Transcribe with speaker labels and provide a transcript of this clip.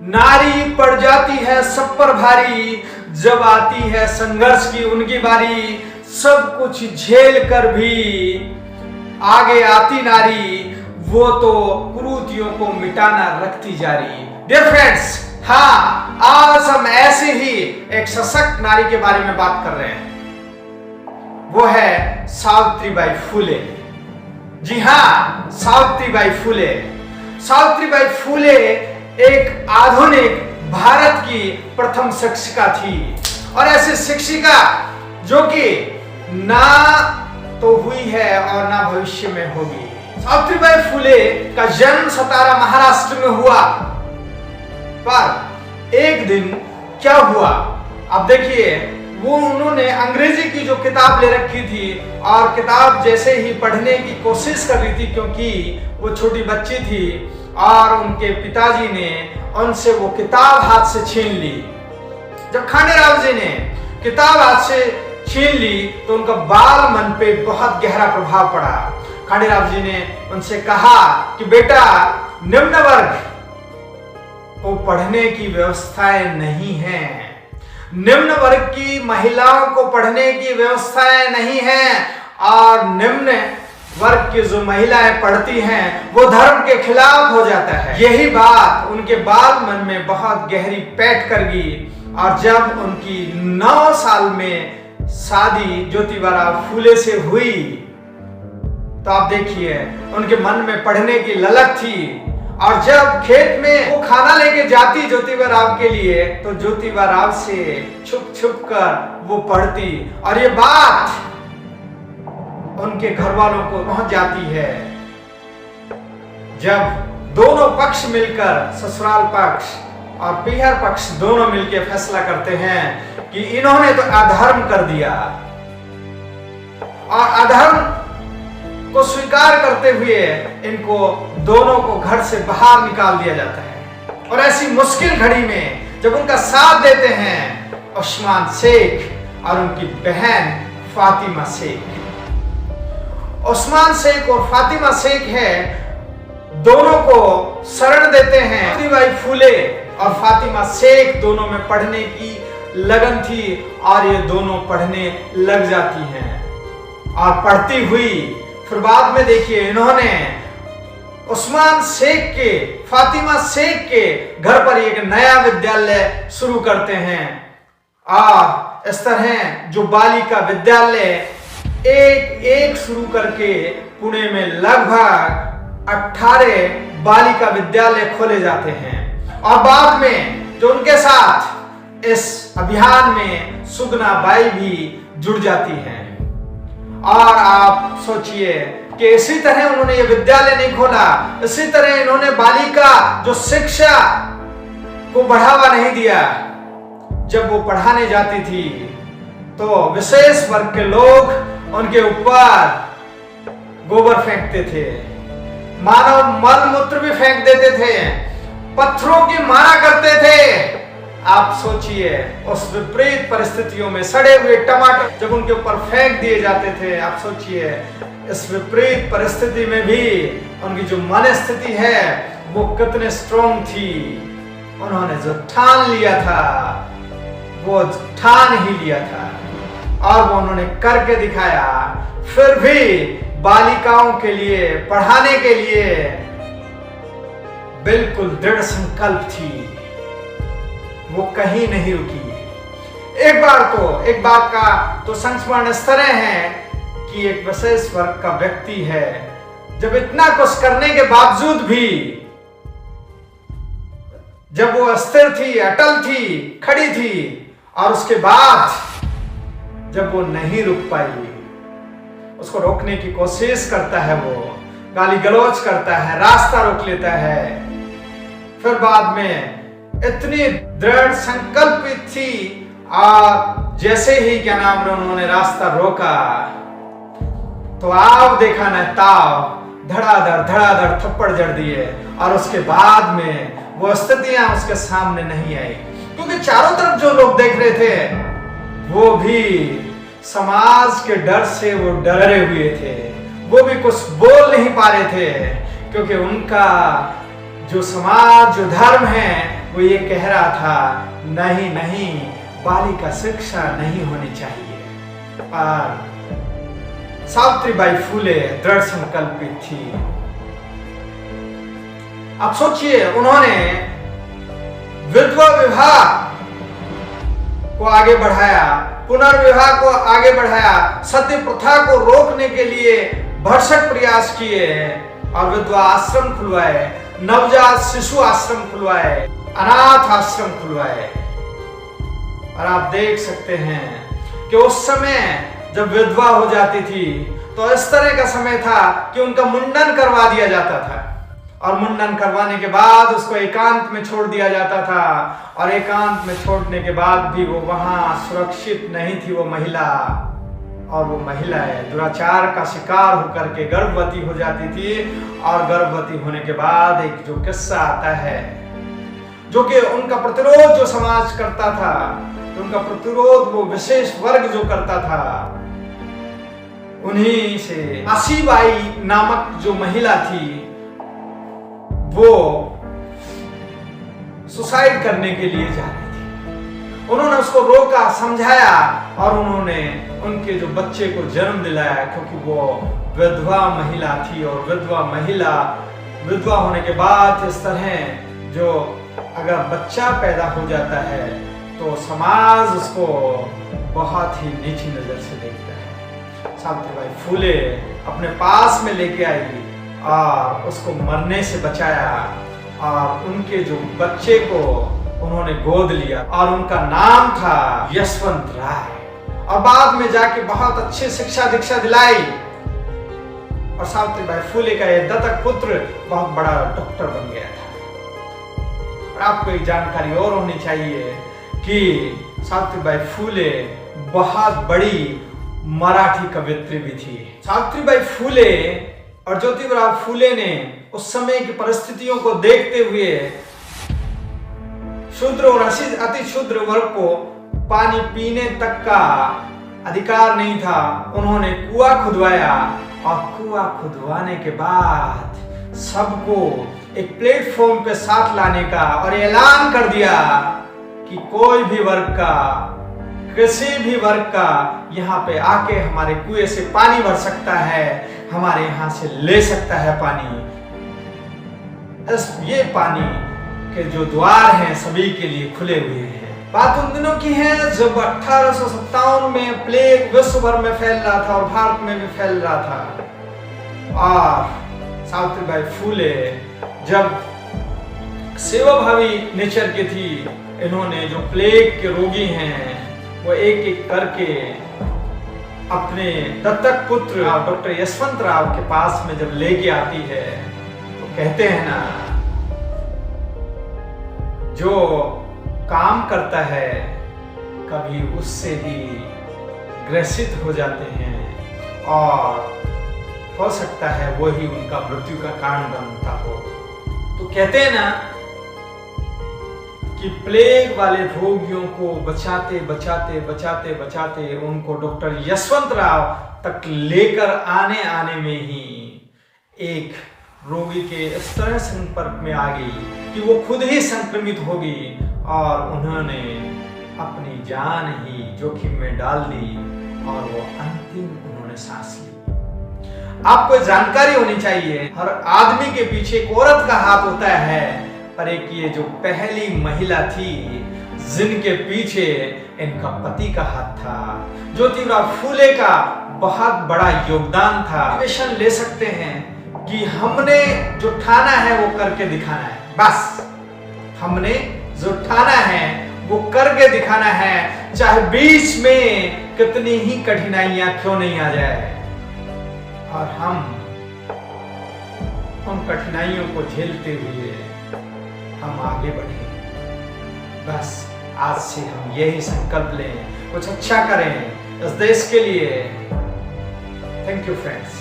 Speaker 1: नारी पड़ जाती है सब पर भारी, जब आती है संघर्ष की उनकी बारी। सब कुछ झेल कर भी आगे आती नारी, वो तो कुरीतियों को मिटाना रखती जारी। डियर फ्रेंड्स, हाँ, आज हम ऐसे ही एक सशक्त नारी के बारे में बात कर रहे हैं। वो है सावित्रीबाई फुले। जी हाँ, सावित्रीबाई फुले। सावित्रीबाई फुले एक आधुनिक भारत की प्रथम शिक्षिका थी, और ऐसी शिक्षिका जो कि ना तो हुई है और ना भविष्य में होगी। सावित्रीबाई फुले का जन्म सतारा महाराष्ट्र में हुआ, पर एक दिन क्या हुआ अब देखिए। वो उन्होंने अंग्रेजी की जो किताब ले रखी थी और किताब जैसे ही पढ़ने की कोशिश कर रही थी, क्योंकि वो छोटी बच्ची थी और उनके पिताजी ने उनसे वो किताब हाथ से छीन ली। जब खांडेराव जी ने किताब हाथ से छीन ली तो उनका बाल मन पे बहुत गहरा प्रभाव पड़ा। खांडेराव जी ने उनसे कहा कि बेटा, निम्न वर्ग को पढ़ने की व्यवस्थाएं नहीं है, निम्न वर्ग की महिलाओं को पढ़ने की व्यवस्थाएं नहीं है, और निम्न वर्ग की जो महिलाएं पढ़ती हैं वो धर्म के खिलाफ हो जाता है। यही बात उनके बाल मन में बहुत गहरी पैठ कर गई, और जब उनकी 9 साल में शादी ज्योतिबा फुले से हुई तो आप देखिए उनके मन में पढ़ने की ललक थी। और जब खेत में वो खाना लेके जाती ज्योतिबा राव के लिए, तो ज्योतिबा राव से छुप छुप कर वो पढ़ती, और ये बात उनके घर वालों को पहुंच जाती है। जब दोनों पक्ष मिलकर, ससुराल पक्ष और पीहर पक्ष दोनों मिलकर फैसला करते हैं कि इन्होंने तो अधर्म कर दिया, और अधर्म को स्वीकार करते हुए इनको दोनों को घर से बाहर निकाल दिया जाता है। और ऐसी मुश्किल घड़ी में जब उनका साथ देते हैं उस्मान शेख और उनकी बहन फातिमा शेख। उस्मान शेख और फातिमा शेख है, दोनों को शरण देते हैं। सावित्रीबाई फुले और फातिमा शेख दोनों में पढ़ने की लगन थी, और ये दोनों पढ़ने लग जाती हैं और पढ़ती हुई फिर बाद में देखिए इन्होंने उस्मान शेख के, फातिमा शेख के घर पर एक नया विद्यालय शुरू करते हैं, और इस तरह जो बालिका विद्यालय एक एक शुरू करके पुणे में लगभग 18 बालिका विद्यालय खोले जाते हैं। और बाद में जो उनके साथ इस अभियान में सुगना बाई भी जुड़ जाती हैं। और आप सोचिए कि इसी तरह उन्होंने ये विद्यालय नहीं खोला, इसी तरह इन्होंने बालिका जो शिक्षा को बढ़ावा नहीं दिया। जब वो पढ़ाने जाती थी तो विशेष वर्ग के लोग उनके ऊपर गोबर फेंकते थे, मानव मल मूत्र भी फेंक देते थे, पत्थरों की मारा करते थे। आप सोचिए उस विपरीत परिस्थितियों में सड़े हुए टमाटर जब उनके ऊपर फेंक दिए जाते थे, आप सोचिए इस विपरीत परिस्थिति में भी उनकी जो मन स्थिति है वो कितने स्ट्रॉन्ग थी। उन्होंने जो ठान लिया था वो ठान ही लिया था, और वो उन्होंने करके दिखाया। फिर भी बालिकाओं के लिए, पढ़ाने के लिए बिल्कुल दृढ़ संकल्प थी, वो कहीं नहीं रुकी। एक बार का तो संस्मरण इस तरह है कि एक विशेष वर्ग का व्यक्ति है, जब इतना कुछ करने के बावजूद भी, जब वो अस्थिर थी, अटल थी, खड़ी थी, और उसके बाद जब वो नहीं रुक पाई, उसको रोकने की कोशिश करता है, वो गाली गलौज करता है, रास्ता रोक लेता है। फिर बाद में इतनी दृढ़ संकल्पित थी, और जैसे ही क्या नाम है उन्होंने रास्ता रोका तो आप देखा न ताव धड़ाधड़ थप्पड़ जड़ दिए, और उसके बाद में वो स्थितियां उसके सामने नहीं आई, क्योंकि चारों तरफ जो लोग देख रहे थे वो भी समाज के डर से वो डरे हुए थे, वो भी कुछ बोल नहीं पा रहे थे, क्योंकि उनका जो समाज, जो धर्म है, वो ये कह रहा था, नहीं नहीं, बालिका शिक्षा नहीं होनी चाहिए। पर सावित्रीबाई फूले दृढ़ संकल्पित थी। आप सोचिए, उन्होंने विधवा विवाह को आगे बढ़ाया, पुनर्विवाह को आगे बढ़ाया, सती प्रथा को रोकने के लिए भरसक प्रयास किए और विधवा आश्रम खुलवाए, नवजात शिशु आश्रम खुलवाए, अनाथ आश्रम खुलवाए। और आप देख सकते हैं कि उस समय जब विधवा हो जाती थी तो इस तरह का समय था कि उनका मुंडन करवा दिया जाता था और मुंडन करवाने के बाद उसको एकांत में छोड़ दिया जाता था और एकांत में छोड़ने के बाद भी वो वहां सुरक्षित नहीं थी वो महिला। और वो महिलाएं दुराचार का शिकार होकर के गर्भवती हो जाती थी और गर्भवती होने के बाद एक जो किस्सा आता है, जो कि उनका प्रतिरोध जो समाज करता था, तो उनका प्रतिरोध वो विशेष वर्ग जो करता था, उन्हीं से आशीबाई नामक जो महिला थी वो सुसाइड करने के लिए जा रही थी। उन्होंने उसको रोका, समझाया और उन्होंने उनके जो बच्चे को जन्म दिलाया, क्योंकि वो विधवा महिला थी और विधवा होने के बाद इस तरह जो अगर बच्चा पैदा हो जाता है तो समाज उसको बहुत ही नीची नजर से देखता है। सावित्रीबाई फूले अपने पास में लेके आई और उसको मरने से बचाया और उनके जो बच्चे को उन्होंने गोद लिया और उनका नाम था यशवंत राय। और बाद में जाके बहुत अच्छी शिक्षा दीक्षा दिलाई और सावित्रीबाई फूले का यह दत्तक पुत्र बहुत बड़ा डॉक्टर बन गया था। और आपको एक जानकारी और होनी चाहिए कि सावित्रीबाई फूले बहुत बड़ी मराठी कवयित्री भी थी। सावित्रीबाई फूले और ज्योतिबा फूले ने उस समय की परिस्थितियों को देखते हुए शूद्र और अति शूद्र वर्ग को पानी पीने तक का अधिकार नहीं था। उन्होंने कुआं खुदवाया और कुआं खुदवाने के बाद सबको एक प्लेटफॉर्म पे साथ लाने का और ऐलान कर दिया कि कोई भी वर्ग का, किसी भी वर्ग का यहाँ पे आके हमारे कुएं से पानी भर सकता है, हमारे यहाँ से ले सकता है पानी। ये पानी के जो द्वार हैं सभी के लिए खुले हुए हैं। बात उन दिनों की है जब 1857 में प्लेग विश्व भर में फैल रहा था और भारत में भी फैल रहा था। और सावित्रीबाई फूले जब सेवाभावी नेचर की थी, इन्होंने जो प्लेग के रोगी हैं वो एक एक करके अपने दत्तक पुत्र डॉक्टर यशवंत राव के पास में जब लेके आती है तो कहते हैं ना, जो काम करता है कभी उससे ही ग्रसित हो जाते हैं और हो सकता है वही उनका मृत्यु का कारण बनता हो। तो कहते हैं ना कि प्लेग वाले रोगियों को बचाते बचाते बचाते बचाते उनको डॉक्टर यशवंत राव तक लेकर आने में ही एक रोगी के इस तरह संपर्क में आ गई कि वो खुद ही संक्रमित हो गई और उन्होंने अपनी जान ही जोखिम में डाल दी और वो अंतिम उन्होंने सांस ली। आपको जानकारी होनी चाहिए, हर आदमी के पीछे एक औरत का हाथ होता है, पर एक ये जो पहली महिला थी जिनके पीछे इनका पति का हाथ था। ज्योतिबा फूले का बहुत बड़ा योगदान था। मोटिवेशन ले सकते हैं कि हमने जो ठाना है वो करके दिखाना है, बस हमने जो ठाना है वो करके दिखाना है, चाहे बीच में कितनी ही कठिनाइयां क्यों नहीं आ जाए। और हम उन कठिनाइयों को झेलते हुए हम आगे बढ़े। बस आज से हम यही संकल्प लें, कुछ अच्छा करें इस देश के लिए। Thank you friends.